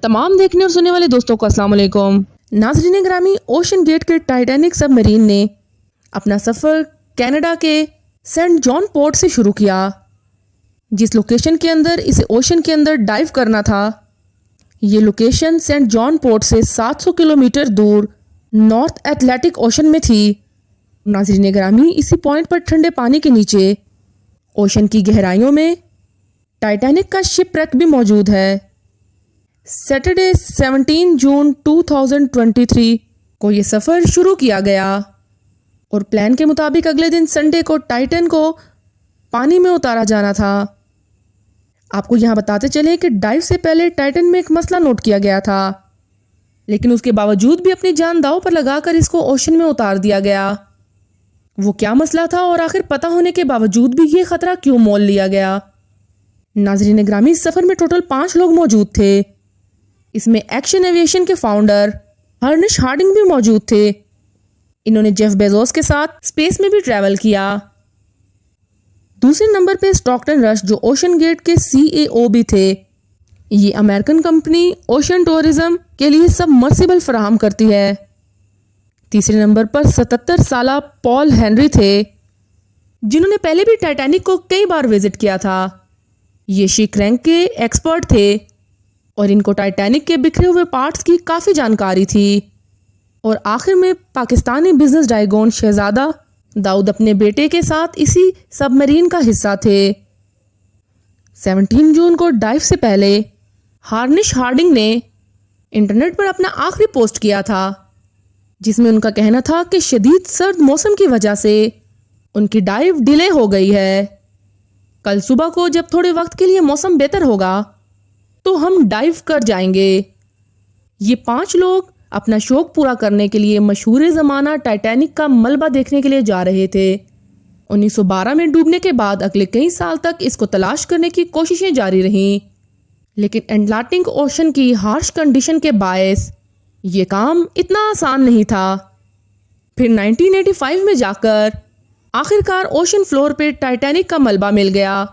तमाम देखने और सुनने वाले दोस्तों को अस्सलाम वालेकुम। नाज़रीन ग्रामी, ओशन गेट के टाइटैनिक सबमरीन ने अपना सफ़र कनाडा के सेंट जॉन पोर्ट से शुरू किया। जिस लोकेशन के अंदर इसे ओशन के अंदर डाइव करना था, ये लोकेशन सेंट जॉन पोर्ट से 700 किलोमीटर दूर नॉर्थ एटलांटिक ओशन में थी। नाज़रीन ग्रामी, इसी पॉइंट पर ठंडे पानी के नीचे ओशन की गहराइयों में टाइटैनिक का शिपरेक भी मौजूद है। सैटरडे 17 जून 2023 को ये सफ़र शुरू किया गया और प्लान के मुताबिक अगले दिन संडे को टाइटन को पानी में उतारा जाना था। आपको यहाँ बताते चले कि डाइव से पहले टाइटन में एक मसला नोट किया गया था, लेकिन उसके बावजूद भी अपनी जान दांव पर लगाकर इसको ओशन में उतार दिया गया। वो क्या मसला था और आखिर पता होने के बावजूद भी ये खतरा क्यों मोल लिया गया? नाज़रीन ग्रामी, इस सफ़र में टोटल 5 लोग मौजूद थे। इसमें एक्शन एविएशन के फाउंडर हर्निश हार्डिंग भी मौजूद थे। इन्होंने जेफ बेजोस के साथ स्पेस में भी ट्रैवल किया। दूसरे नंबर पे स्टॉकटन रश, जो ओशन गेट के CEO भी थे। ये अमेरिकन कंपनी ओशन टूरिज्म के लिए सबमर्सिबल फराहम करती है। तीसरे नंबर पर 77 साला पॉल हेनरी थे, जिन्होंने पहले भी टाइटैनिक को कई बार विजिट किया था। ये शिप रैंक के एक्सपर्ट थे और इनको टाइटैनिक के बिखरे हुए पार्ट्स की काफ़ी जानकारी थी। और आखिर में पाकिस्तानी बिजनेस डायगोन शहजादा दाऊद अपने बेटे के साथ इसी सबमरीन का हिस्सा थे। 17 जून को डाइव से पहले हार्निश हार्डिंग ने इंटरनेट पर अपना आखिरी पोस्ट किया था, जिसमें उनका कहना था कि शदीद सर्द मौसम की वजह से उनकी डाइव डिले हो गई है। कल सुबह को जब थोड़े वक्त के लिए मौसम बेहतर होगा तो हम डाइव कर जाएंगे। ये 5 लोग अपना शौक पूरा करने के लिए मशहूर ज़माना टाइटैनिक का मलबा देखने के लिए जा रहे थे। 1912 में डूबने के बाद अगले कई साल तक इसको तलाश करने की कोशिशें जारी रहीं, लेकिन अटलांटिक ओशन की हार्श कंडीशन के बायस ये काम इतना आसान नहीं था। फिर 1985 में जाकर आखिरकार ओशन फ्लोर पे टाइटैनिक का मलबा मिल गया।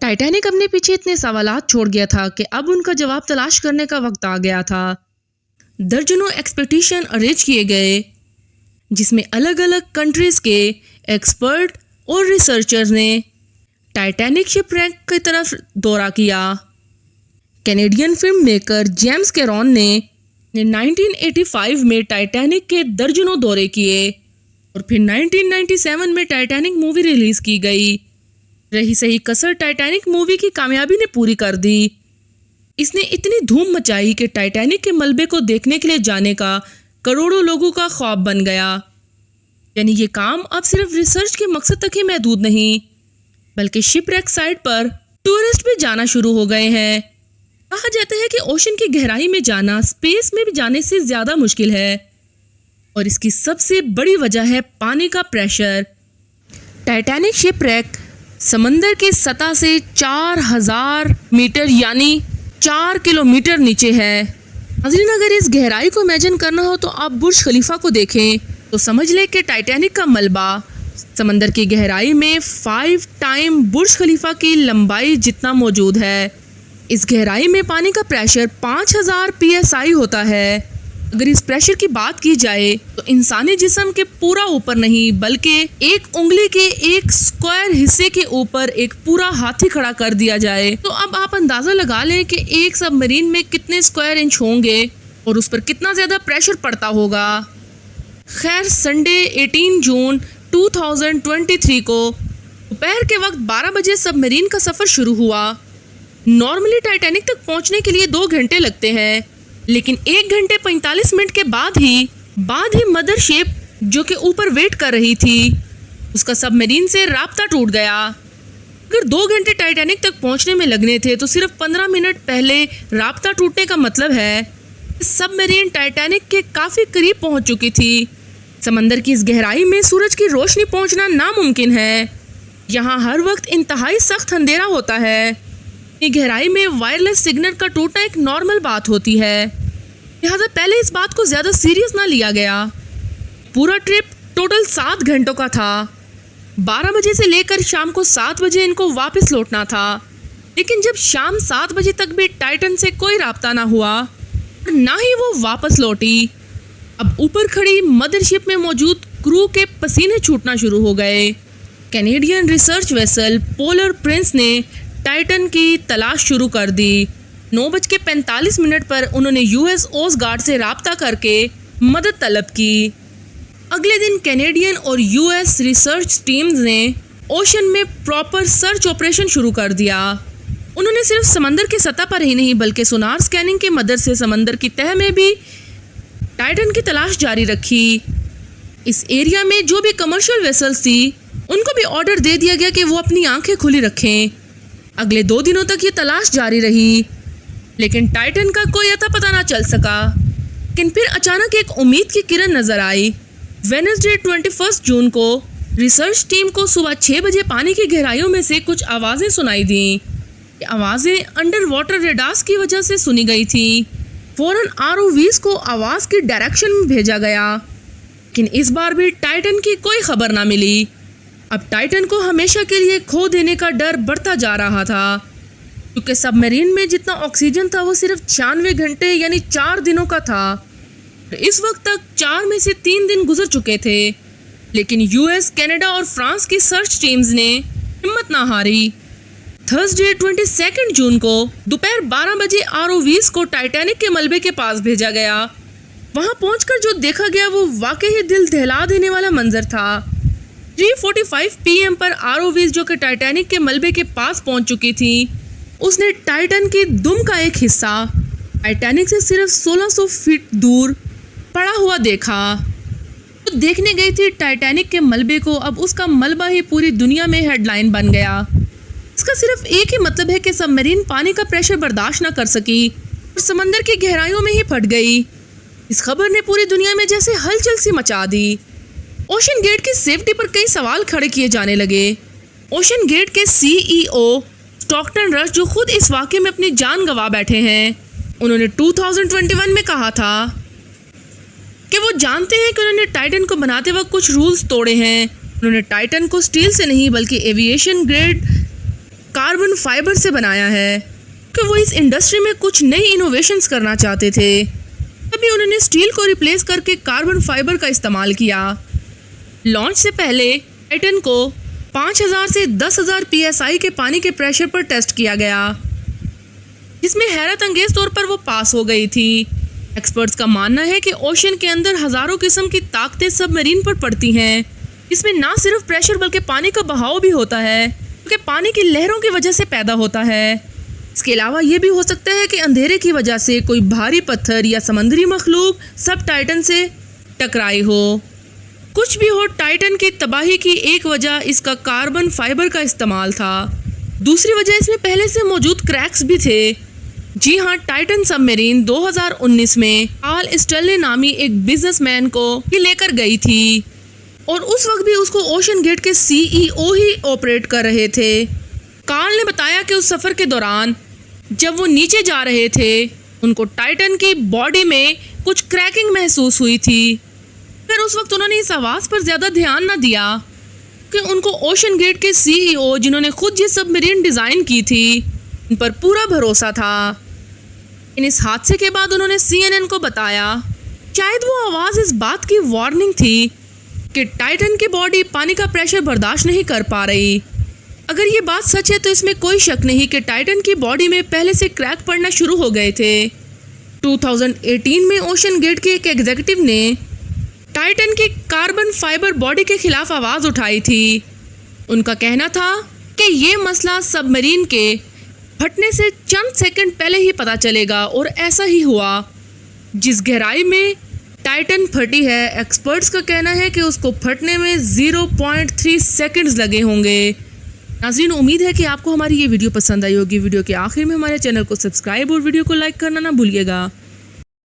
टाइटैनिक अपने पीछे इतने सवालात छोड़ गया था कि अब उनका जवाब तलाश करने का वक्त आ गया था। दर्जनों एक्सपेडिशन अरेंज किए गए, जिसमें अलग अलग कंट्रीज के एक्सपर्ट और रिसर्चर्स ने टाइटैनिक शिपरैंक की तरफ दौरा किया। Canadian film maker James Cameron ने 1985 में टाइटैनिक के दर्जनों दौरे किए और फिर 1997 में टाइटैनिक मूवी रिलीज की गई। रही सही कसर टाइटैनिक मूवी की कामयाबी ने पूरी कर दी। इसने इतनी धूम मचाई कि टाइटैनिक के मलबे को देखने के लिए जाने का करोड़ों लोगों का ख्वाब बन गया। यानी ये काम अब सिर्फ रिसर्च के मकसद तक ही महदूद नहीं, बल्कि शिपरेक साइट पर टूरिस्ट भी जाना शुरू हो गए हैं। कहा जाता है कि ओशन की गहराई में जाना स्पेस में भी जाने से ज़्यादा मुश्किल है, और इसकी सबसे बड़ी वजह है पानी का प्रेशर। टाइटैनिक शिपरेक समंदर की सतह से 4000 मीटर यानी 4 किलोमीटर नीचे है। नाज़रीन, अगर इस गहराई को इमेजिन करना हो तो आप बुर्ज खलीफा को देखें तो समझ लें कि टाइटैनिक का मलबा समंदर की गहराई में 5 टाइम बुर्ज खलीफा की लंबाई जितना मौजूद है। इस गहराई में पानी का प्रेशर 5000 PSI होता है। अगर इस प्रेशर की बात की जाए तो इंसानी जिस्म के पूरा ऊपर नहीं, बल्कि एक उंगली के एक स्क्वायर हिस्से के ऊपर एक पूरा हाथी खड़ा कर दिया जाए तो अब आप अंदाजा लगा लें कि एक सबमरीन में कितने स्क्वायर इंच होंगे और उस पर कितना ज्यादा प्रेशर पड़ता होगा। खैर, संडे 18 जून 2023 को दोपहर के वक्त 12 बजे सबमरीन का सफर शुरू हुआ। नॉर्मली टाइटैनिक तक पहुंचने के लिए 2 घंटे लगते हैं, लेकिन 1 घंटे 45 मिनट के बाद ही मदरशिप जो कि ऊपर वेट कर रही थी, उसका सबमरीन से राब्ता टूट गया। अगर 2 घंटे टाइटैनिक तक पहुंचने में लगने थे तो सिर्फ 15 मिनट पहले राब्ता टूटने का मतलब है सबमरीन टाइटैनिक के काफ़ी करीब पहुंच चुकी थी। समंदर की इस गहराई में सूरज की रोशनी पहुंचना नामुमकिन है। यहाँ हर वक्त इंतहाई सख्त अंधेरा होता है। गहराई में वायरलेस सिग्नल का टूटना एक नॉर्मल बात होती है, लिहाजा पहले इस बात को ज़्यादा सीरियस ना लिया गया। पूरा ट्रिप टोटल 7 घंटों का था। 12 बजे से लेकर शाम को 7 बजे इनको वापस लौटना था। लेकिन जब शाम 7 बजे तक भी टाइटन से कोई राब्ता ना हुआ और ना ही वो वापस लौटी, अब ऊपर खड़ी मदरशिप में मौजूद क्रू के पसीने छूटना शुरू हो गए। Canadian research vessel polar Prince ने टाइटन की तलाश शुरू कर दी। 9:45 पर उन्होंने यूएस कोस्ट गार्ड से राब्ता करके मदद तलब की। अगले दिन कैनेडियन और यूएस रिसर्च टीम्स ने ओशन में प्रॉपर सर्च ऑपरेशन शुरू कर दिया। उन्होंने सिर्फ समंदर की सतह पर ही नहीं बल्कि सोनार स्कैनिंग की मदद से समंदर की तह में भी टाइटन की तलाश जारी रखी। इस एरिया में जो भी कमर्शियल वेसल्स थी उनको भी ऑर्डर दे दिया गया कि वो अपनी आंखें खुली रखें। अगले 2 दिनों तक ये तलाश जारी रही, लेकिन टाइटन का कोई अता पता ना चल सका। लेकिन फिर अचानक एक उम्मीद की किरण नजर आई। वेडनेसडे 21 जून को रिसर्च टीम को सुबह 6 बजे पानी की गहराइयों में से कुछ आवाज़ें सुनाई दी। आवाज़ें अंडर वाटर रेडार्स की वजह से सुनी गई थी। फौरन आरओवीज को आवाज़ की डायरेक्शन में भेजा गया, लेकिन इस बार भी टाइटन की कोई खबर ना मिली। अब टाइटन को हमेशा के लिए खो देने का डर बढ़ता जा रहा था, क्योंकि सबमरीन में जितना ऑक्सीजन था वो सिर्फ 96 घंटे यानी 4 दिनों का था। इस वक्त तक 4 में से 3 दिन गुजर चुके थे, लेकिन यूएस, कनाडा और फ्रांस की सर्च टीम्स ने हिम्मत ना हारी। थर्सडे 22 जून को दोपहर 12 बजे आरओवीज को टाइटैनिक के मलबे के पास भेजा गया। वहां पहुंचकर जो देखा गया वो वाकई ही दिल दहला देने वाला मंजर था। 3:45 PM पर आरओवीज जो कि टाइटैनिक के मलबे के पास पहुंच चुकी थी, उसने टाइटन की दुम का एक हिस्सा टाइटैनिक से सिर्फ 1600 फीट दूर पड़ा हुआ देखा। तो देखने गई थी टाइटैनिक के मलबे को, अब उसका मलबा ही पूरी दुनिया में हेडलाइन बन गया। इसका सिर्फ एक ही मतलब है कि सबमरीन पानी का प्रेशर बर्दाश्त न कर सकी और समंदर की गहराइयों में ही फट गई। इस खबर ने पूरी दुनिया में जैसे हलचल सी मचा दी। ओशन गेट की सेफ्टी पर कई सवाल खड़े किए जाने लगे। ओशन गेट के CEO स्टॉकटन रश, जो खुद इस वाक़ये में अपनी जान गंवा बैठे हैं, उन्होंने 2021 में कहा था कि वो जानते हैं कि उन्होंने टाइटन को बनाते वक्त कुछ रूल्स तोड़े हैं। उन्होंने टाइटन को स्टील से नहीं बल्कि एविएशन ग्रेड कार्बन फाइबर से बनाया है, कि वो इस इंडस्ट्री में कुछ नई इनोवेशंस करना चाहते थे। तभी उन्होंने स्टील को रिप्लेस करके कार्बन फाइबर का इस्तेमाल किया। लॉन्च से पहले टाइटन को 5000 से 10,000 PSI के पानी के प्रेशर पर टेस्ट किया गया, जिसमें हैरत अंगेज तौर पर वो पास हो गई थी। एक्सपर्ट्स का मानना है कि ओशन के अंदर हज़ारों किस्म की ताकतें सबमरीन पर पड़ती हैं, जिसमें ना सिर्फ प्रेशर बल्कि पानी का बहाव भी होता है, क्योंकि पानी की लहरों की वजह से पैदा होता है। इसके अलावा ये भी हो सकता है कि अंधेरे की वजह से कोई भारी पत्थर या समुद्री मखलूक सब टाइटन से टकराई हो। कुछ भी हो, टाइटन की तबाही की एक वजह इसका कार्बन फाइबर का इस्तेमाल था। दूसरी वजह इसमें पहले से मौजूद क्रैक्स भी थे। जी हाँ, टाइटन सबमरीन 2019 में कार्ल स्टैनले नामी एक बिजनेसमैन को ही लेकर गई थी, और उस वक्त भी उसको ओशन गेट के CEO ही ऑपरेट कर रहे थे। कार्ल ने बताया कि उस सफ़र के दौरान जब वो नीचे जा रहे थे, उनको टाइटन की बॉडी में कुछ क्रैकिंग महसूस हुई थी। फिर उस वक्त उन्होंने इस आवाज़ पर ज़्यादा ध्यान न दिया कि उनको ओशन गेट के CEO, जिन्होंने खुद ये सबमरीन डिज़ाइन की थी, उन पर पूरा भरोसा था। इस हादसे के बाद उन्होंने CNN को बताया शायद वो आवाज़ इस बात की वार्निंग थी कि टाइटन की बॉडी पानी का प्रेशर बर्दाश्त नहीं कर पा रही। अगर ये बात सच है तो इसमें कोई शक नहीं कि टाइटन की बॉडी में पहले से क्रैक पड़ना शुरू हो गए थे। 2018 में ओशन गेट के एक एग्जीक्यूटिव ने टाइटन की कार्बन फाइबर बॉडी के खिलाफ आवाज़ उठाई थी। उनका कहना था कि ये मसला सबमरीन के फटने से चंद सेकंड पहले ही पता चलेगा, और ऐसा ही हुआ। जिस गहराई में टाइटन फटी है, एक्सपर्ट्स का कहना है कि उसको फटने में 0.3 सेकंड्स लगे होंगे। नाज़रीन, उम्मीद है कि आपको हमारी ये वीडियो पसंद आई होगी। वीडियो के आखिर में हमारे चैनल को सब्सक्राइब और वीडियो को लाइक करना ना भूलिएगा।